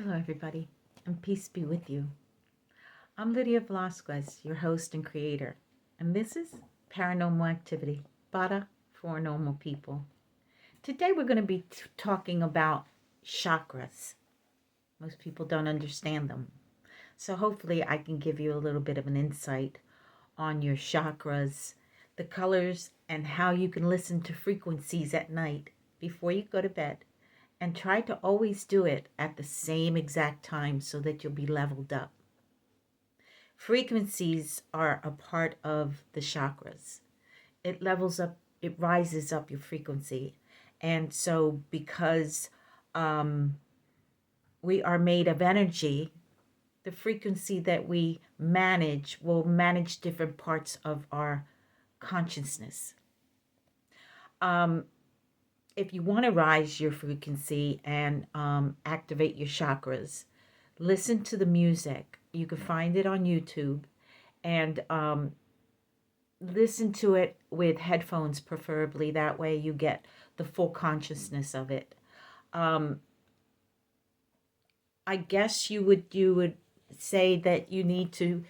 Hello, everybody, and peace be with you. I'm Lydia Velasquez, your host and creator, and this is Paranormal Activity, Para for Normal People. Today, we're going to be talking about chakras. Most people don't understand them, so hopefully, I can give you a little bit of an insight on your chakras, the colors, and how you can listen to frequencies at night before you go to bed. And try to always do it at the same exact time so that you'll be leveled up. Frequencies are a part of the chakras. It levels up, it rises up your frequency. And so, because we are made of energy, the frequency that we manage will manage different parts of our consciousness. If you want to rise your frequency and activate your chakras, listen to the music. You can find it on YouTube and listen to it with headphones, preferably. That way, you get the full consciousness of it. I guess you would say that you need to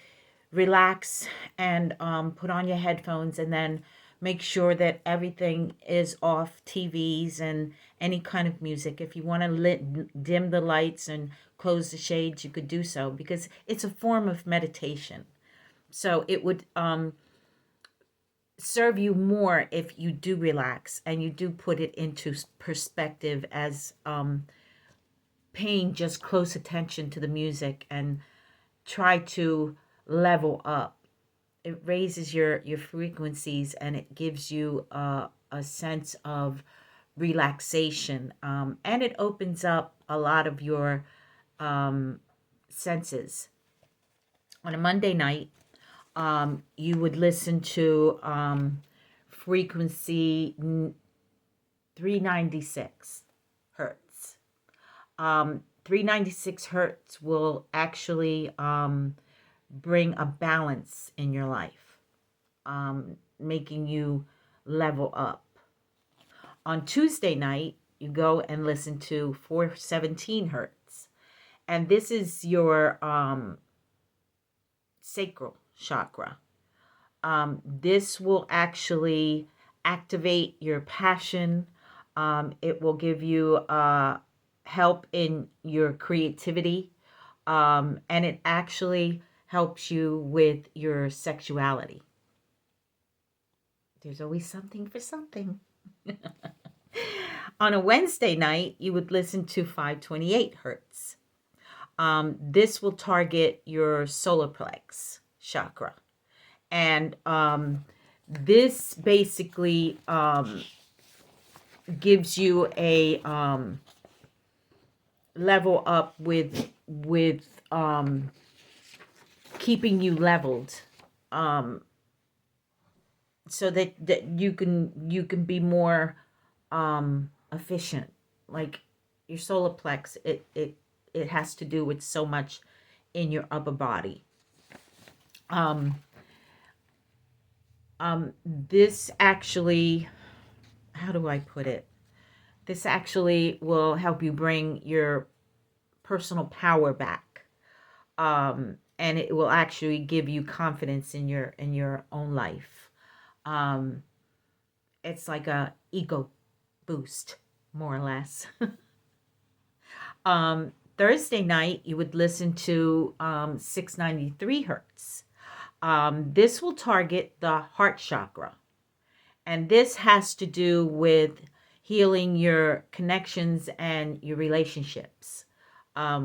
relax and put on your headphones and then make sure that everything is off TVs and any kind of music. If you want to dim the lights and close the shades, you could do so because it's a form of meditation. So it would serve you more if you do relax and you do put it into perspective as paying just close attention to the music and try to level up. It raises your frequencies and it gives you a sense of relaxation, and it opens up a lot of your senses. On a Monday night, you would listen to frequency 396 hertz. 396 hertz will actually bring a balance in your life, making you level up. On Tuesday night, you go and listen to 417 hertz. And this is your sacral chakra. This will actually activate your passion. It will give you help in your creativity. And it actually helps you with your sexuality. There's always something for something. On a Wednesday night, you would listen to 528 hertz. This will target your solar plex chakra. And this basically gives you a level up with keeping you leveled, so that you can be more efficient. Like your solar plex, it has to do with so much in your upper body. This actually, how do I put it? This actually will help you bring your personal power back. And it will actually give you confidence in your own life. It's like a ego boost, more or less. Thursday night, you would listen to 693 hertz. This will target the heart chakra. And this has to do with healing your connections and your relationships,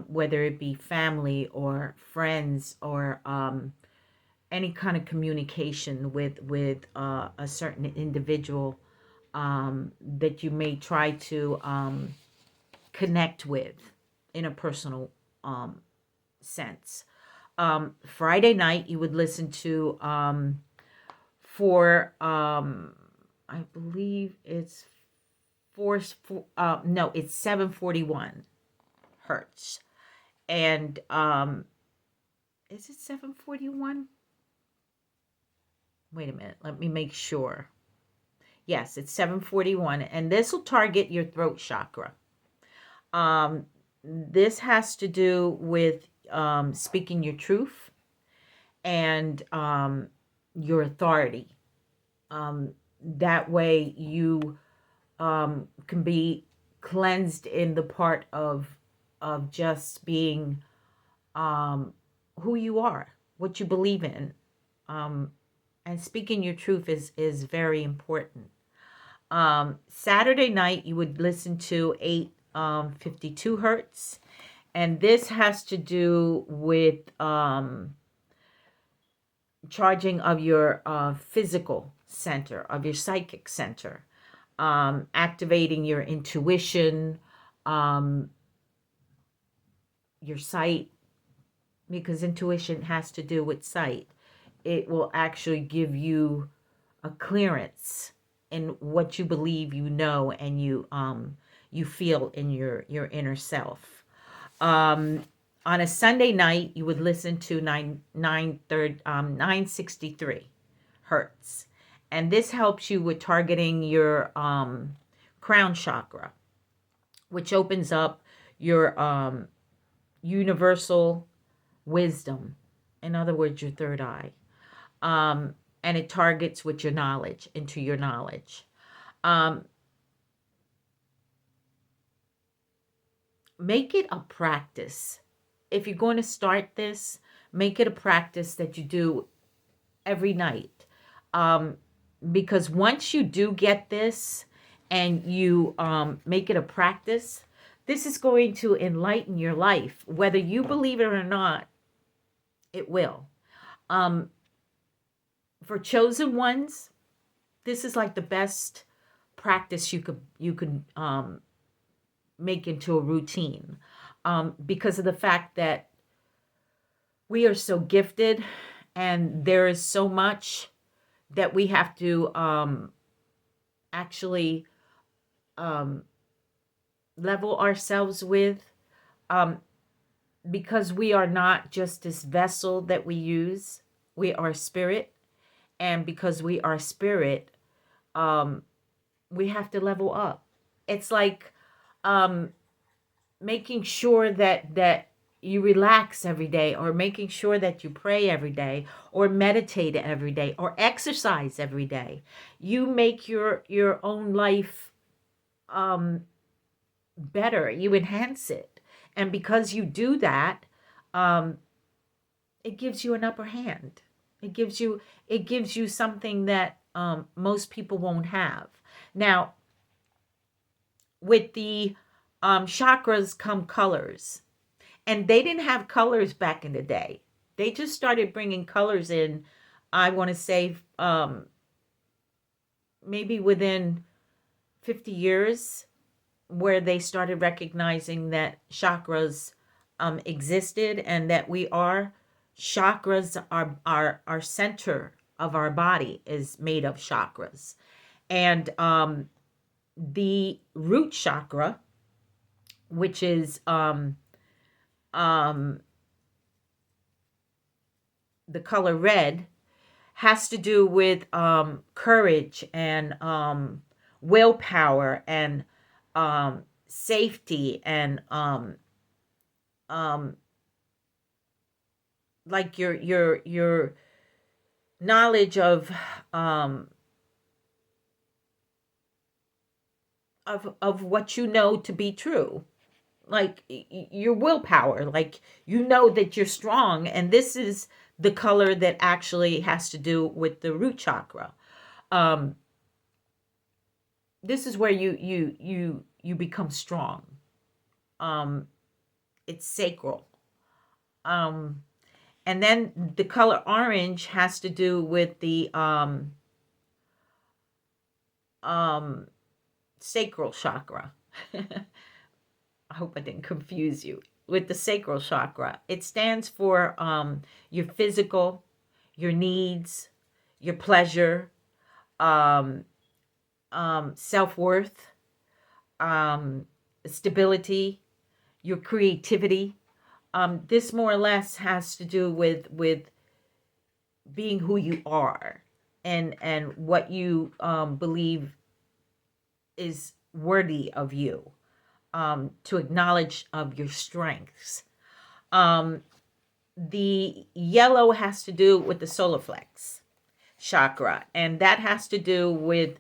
whether it be family or friends or any kind of communication with a certain individual that you may try to connect with in a personal sense. Friday night, you would listen to for I believe it's it's 741 hertz. And is it 741? Wait a minute, let me make sure. Yes, it's 741, and this will target your throat chakra. This has to do with speaking your truth and your authority. Um, that way you can be cleansed in the part of just being um, who you are, what you believe in, um, and speaking your truth is very important. Saturday night, you would listen to 852 hertz, and this has to do with charging of your physical center, of your psychic center, activating your intuition, um, your sight, because intuition has to do with sight. It will actually give you a clearance in what you believe you know and you feel in your inner self. Um, on a Sunday night, you would listen to 963 hertz, and this helps you with targeting your crown chakra, which opens up your universal wisdom. In other words, your third eye. And it targets with your knowledge, into your knowledge. Um, make it a practice. If you're going to start this, make it a practice that you do every night. Um, because once you do get this and you make it a practice, this is going to enlighten your life. Whether you believe it or not, it will. Um, for chosen ones, this is like the best practice you could make into a routine, because of the fact that we are so gifted and there is so much that we have to actually um, level ourselves with, um, because we are not just this vessel that we use. We are spirit, and because we are spirit, um, we have to level up. It's like um, making sure that you relax every day, or making sure that you pray every day, or meditate every day, or exercise every day. You make your own life um, better. You enhance it, and because you do that, um, it gives you an upper hand. It gives you something that most people won't have. Now, with the chakras come colors. And they didn't have colors back in the day. They just started bringing colors in, I want to say, maybe within 50 years, where they started recognizing that chakras existed, and that we are chakras. Our center of our body is made of chakras. And the root chakra, which is um, the color red, has to do with courage and willpower and safety and um, like your knowledge um, of what you know to be true, like your willpower, like you know that you're strong. And this is the color that actually has to do with the root chakra. um, this is where you become strong. um, it's sacral. um, and then the color orange has to do with the um, sacral chakra. I hope I didn't confuse you with the sacral chakra. It stands for your physical, your needs, your pleasure, um, self-worth, um, stability, your creativity. This more or less has to do with being who you are, and what you believe is worthy of you. to acknowledge of your strengths. The yellow has to do with the solar flex chakra, and that has to do with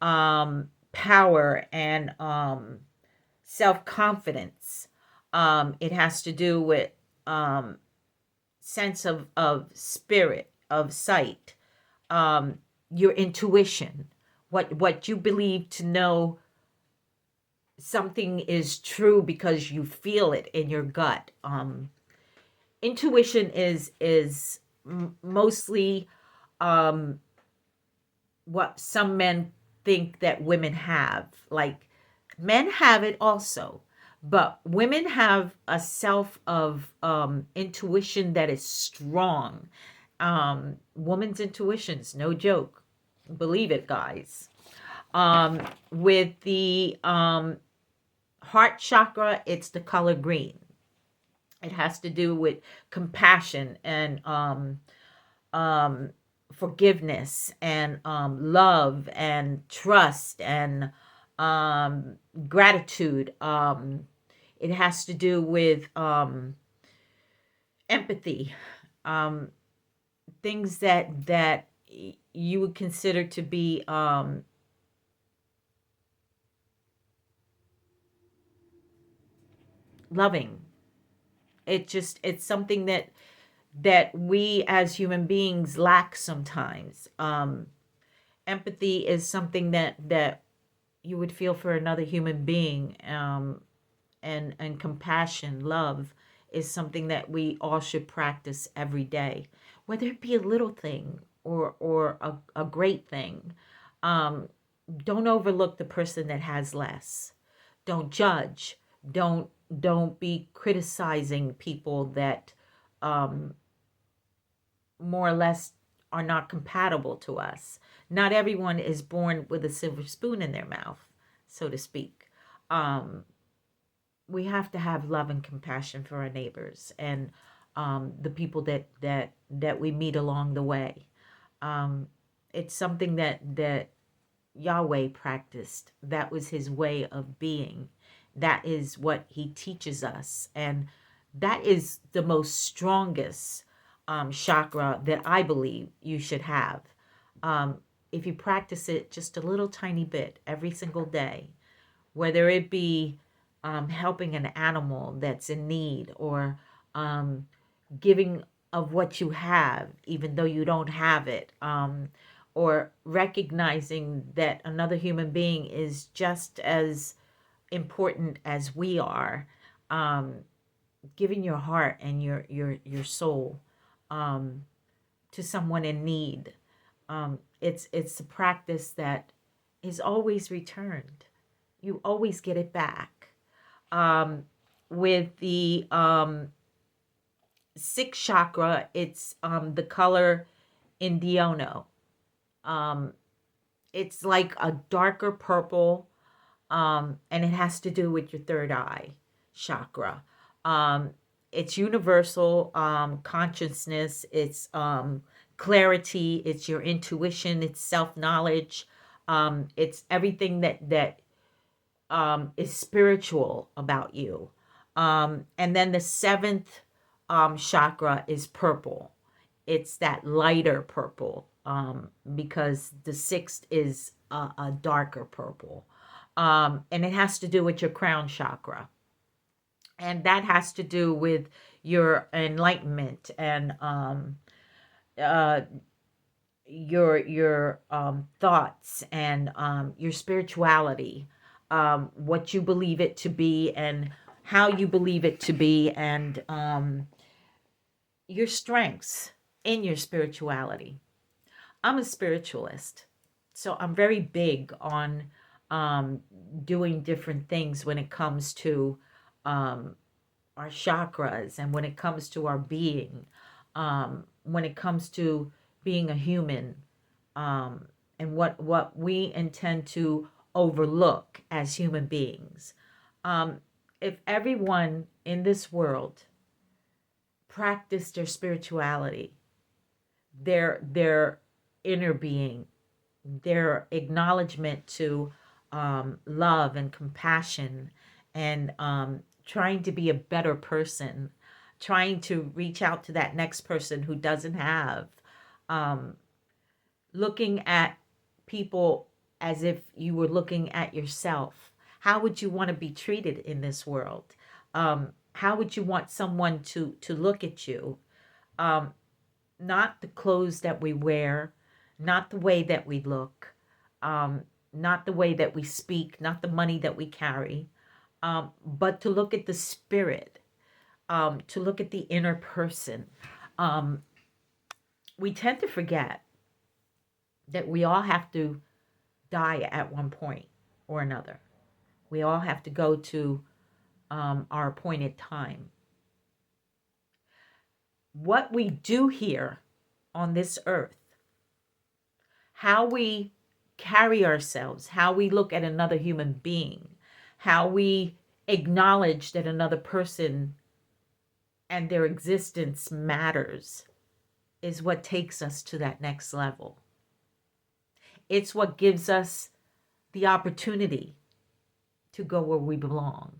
power and self-confidence. It has to do with sense of spirit, of sight, your intuition, what you believe to know something is true because you feel it in your gut. Intuition is mostly what some men think that women have. Like, men have it also, but women have a self of intuition that is strong. Woman's intuition's no joke. Believe it, guys. With the heart chakra, it's the color green. It has to do with compassion and forgiveness and love and trust and gratitude. It has to do with empathy, things that you would consider to be loving. It's something that we as human beings lack sometimes. Empathy is something that you would feel for another human being, and compassion, love is something that we all should practice every day, whether it be a little thing or a great thing. Um, don't overlook the person that has less. Don't judge. Don't be criticizing people that um, more or less are not compatible to us. Not everyone is born with a silver spoon in their mouth, so to speak. Um, we have to have love and compassion for our neighbors and the people that we meet along the way. Um, it's something that Yahweh practiced. That was his way of being. That is what he teaches us, and that is the most strongest chakra that I believe you should have. If you practice it just a little tiny bit every single day, whether it be helping an animal that's in need, or um, giving of what you have, even though you don't have it, or recognizing that another human being is just as important as we are, um, giving your heart and your soul to someone in need. It's a practice that is always returned. You always get it back. Um, with the sixth chakra, it's the color Indiono. Um, it's like a darker purple, and it has to do with your third eye chakra. Um, it's universal consciousness. It's clarity. It's your intuition. It's self knowledge. It's everything that is spiritual about you. And then the seventh chakra is purple. It's that lighter purple, because the sixth is a darker purple. And it has to do with your crown chakra. And that has to do with your enlightenment and uh, your thoughts and your spirituality, what you believe it to be and how you believe it to be, and your strengths in your spirituality. I'm a spiritualist, so I'm very big on um, doing different things when it comes to um, our chakras, and when it comes to our being, when it comes to being a human, and what we intend to overlook as human beings. Um, if everyone in this world practiced their spirituality, their inner being, their acknowledgement to love and compassion and trying to be a better person, trying to reach out to that next person who doesn't have, um, looking at people as if you were looking at yourself. How would you want to be treated in this world? How would you want someone to look at you? Um, Not the clothes that we wear, not the way that we look, um, not the way that we speak, not the money that we carry, but to look at the spirit, to look at the inner person. Um, we tend to forget that we all have to die at one point or another. We all have to go to our appointed time. What we do here on this earth, how we carry ourselves, how we look at another human being, how we acknowledge that another person and their existence matters, is what takes us to that next level. It's what gives us the opportunity to go where we belong.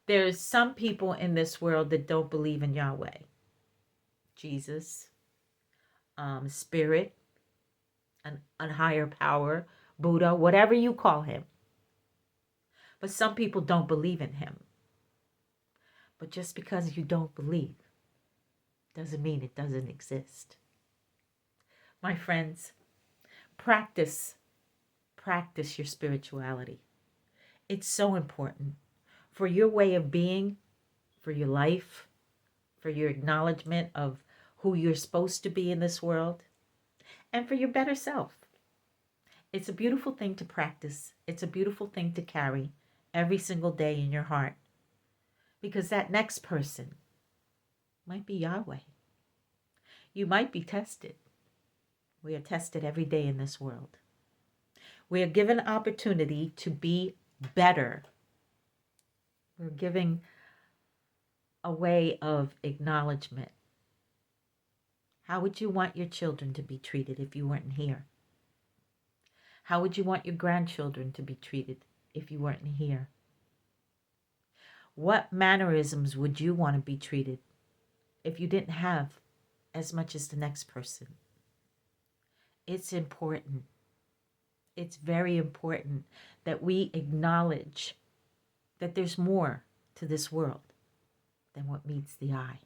There's some people in this world that don't believe in Yahweh, Jesus, spirit, a higher power, Buddha, whatever you call him. But some people don't believe in him. But just because you don't believe doesn't mean it doesn't exist. My friends, practice your spirituality. It's so important for your way of being, for your life, for your acknowledgement of who you're supposed to be in this world, and for your better self. It's a beautiful thing to practice. It's a beautiful thing to carry every single day in your heart, because that next person might be Yahweh. You might be tested. We are tested every day in this world. We are given opportunity to be better. We're giving a way of acknowledgement. How would you want your children to be treated if you weren't here? How would you want your grandchildren to be treated if you weren't here? What mannerisms would you want to be treated if you didn't have as much as the next person? It's important. It's very important that we acknowledge that there's more to this world than what meets the eye.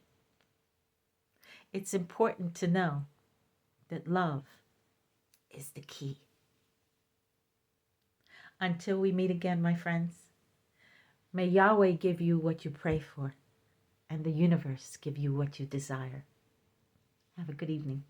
It's important to know that love is the key. Until we meet again, my friends, may Yahweh give you what you pray for, and the universe give you what you desire. Have a good evening.